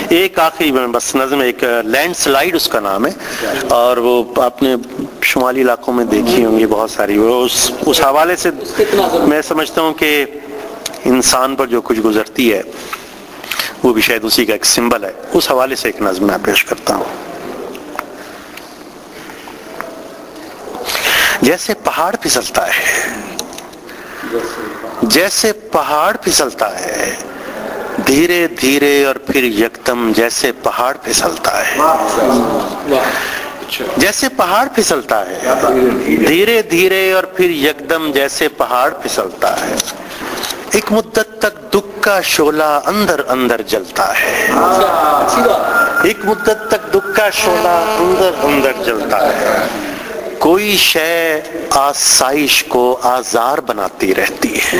ایک آخری بس نظم، ایک لینڈ سلائیڈ اس کا نام ہے، اور وہ آپ نے شمالی علاقوں میں دیکھی ہوں گی بہت ساری. وہ اس حوالے سے میں سمجھتا ہوں کہ انسان پر جو کچھ گزرتی ہے وہ بھی شاید اسی کا ایک سمبل ہے. اس حوالے سے ایک نظم میں پیش کرتا ہوں. جیسے پہاڑ پھسلتا ہے، جیسے پہاڑ پھسلتا ہے، دھیرے دھیرے اور پھر یکدم جیسے پہاڑ پھسلتا ہے. جیسے پہاڑ پھسلتا ہے، دھیرے دھیرے اور پھر یکدم جیسے پہاڑ پھسلتا ہے. ایک مدت تک دکھ کا شعلہ اندر اندر جلتا ہے. ایک مدت تک دکھ کا شعلہ اندر اندر جلتا ہے. کوئی شے آسائش کو آزار بناتی رہتی ہے.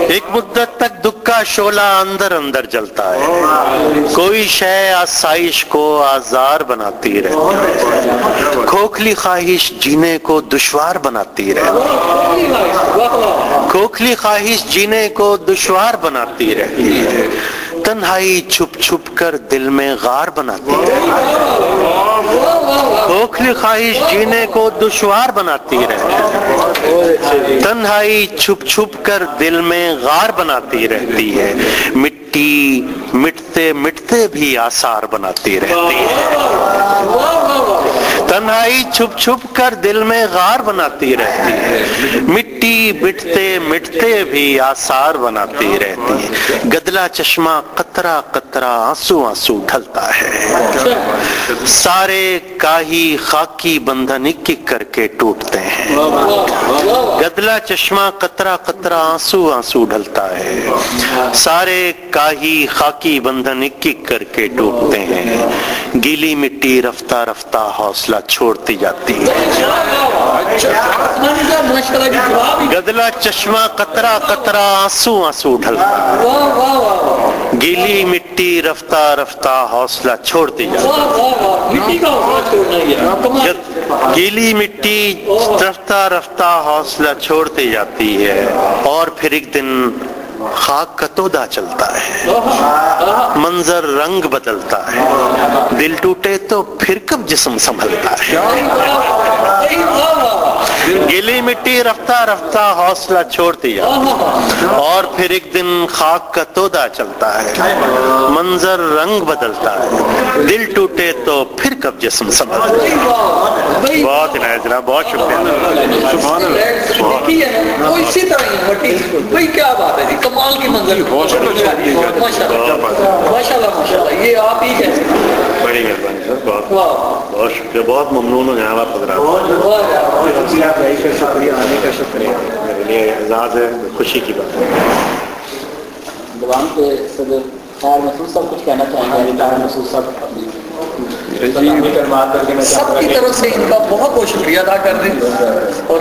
ایک مدت تک دکھ کا شعلہ اندر اندر جلتا ہے. کوئی شے آسائش کو آزار بناتی رہتی ہے. کھوکھلی خواہش جینے کو دشوار بناتی رہتی ہے. کھوکھلی خواہش جینے کو دشوار بناتی رہتی ہے. تنہائی چھپ چھپ کر دل میں غار بناتی ہے. کھوکھلی خواہش جینے کو دشوار بناتی رہتی ہے. تنہائی چھپ چھپ کر دل میں غار بناتی رہتی ہے. مٹی مٹتے مٹتے بھی آثار بناتی رہتی ہے. تنہائی چھپ چھپ کر دل میں غار بناتی رہتی ہے. مٹی مٹتے مٹتے بھی آثار بناتی رہتی ہے. گدلا چشمہ قطرہ قطرہ آنسو آنسو ڈھلتا ہے. سارے کاہی خاکی بندھن ایک ایک کر کے ٹوٹتے ہیں. گدلا چشمہ قطرہ قطرہ آنسو آنسو ڈھلتا ہے. سارے کاہی خاکی بندھن ایک ایک کر کے ٹوٹتے ہیں. گیلی مٹی رفتہ رفتہ حوصلہ چھوڑتی جاتی ہے. گدلا چشمہ قطرہ قطرہ آنسو آنسو ڈھلتا ہے. گیلی مٹی رفتہ رفتہ حوصلہ چھوڑتی جاتی ہے. گیلی مٹی رفتہ رفتہ حوصلہ چھوڑتی جاتی ہے. اور پھر ایک دن خاک کا تودا چلتا ہے. منظر رنگ بدلتا ہے. دل ٹوٹے تو پھر کب جسم سنبھلتا ہے. گیلی مٹی رفتہ رفتہ حوصلہ چھوڑتی جاتی ہے. اور پھر ایک دن خاک کا تودا چلتا ہے. منظر رنگ بدلتا ہے. دل ٹوٹے تو پھر کب جسم سنبھلتا ہے. بہت عنایت جناب، بہت شکریہ. سبحان اللہ. وہ اسی طرح ہی مٹی بھائی کیا بات ہے جی، کمال کی منظر. ماشاء اللہ ماشاء اللہ. یہ آپ ہی کہتے ہیں. بڑی مہربانی سر، بہت بہت شکریہ. بہت ممنون ہوں جناب حضرات. کا شکریہ، آنے کا شکریہ. میرے لیے اعزاز ہے، خوشی کی بات ہے. دوام کے صدر طاہر مسعود صاحب کچھ کہنا چاہیں گے؟ طاہر مسعود صاحب سب کی طرف سے ان کا بہت بہت شکریہ ادا کر دیں. اور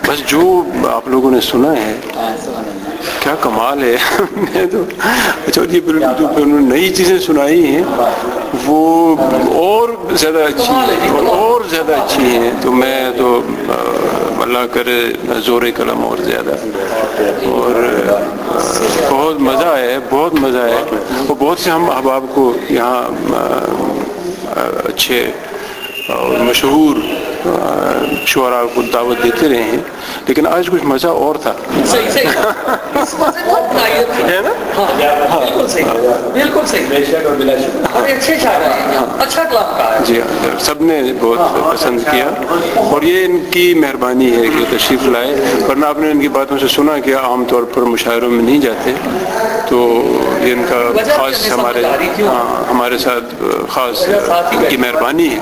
بس جو آپ لوگوں نے سنا ہے کیا کمال ہے. میں تو اچھا یہ جو نئی چیزیں سنائی ہیں وہ اور زیادہ اچھی ہیں. تو میں تو اللہ کرے زور قلم اور زیادہ. اور بہت مزہ ہے، بہت مزہ ہے. اور بہت سے ہم احباب کو یہاں اچھے اور مشہور شعراء کو دعوت دیتے رہے ہیں، لیکن آج کچھ مزہ اور تھا. ہے نا؟ بالکل صحیح. اچھے شاعر ہیں، اچھا کلام کا ہے. جی ہاں، سب نے بہت پسند کیا اور یہ ان کی مہربانی ہے کہ تشریف لائے. ورنہ آپ نے ان کی باتوں سے سنا کہ عام طور پر مشاعروں میں نہیں جاتے. تو یہ ان کا خاص ہمارے ساتھ خاص کی مہربانی ہے.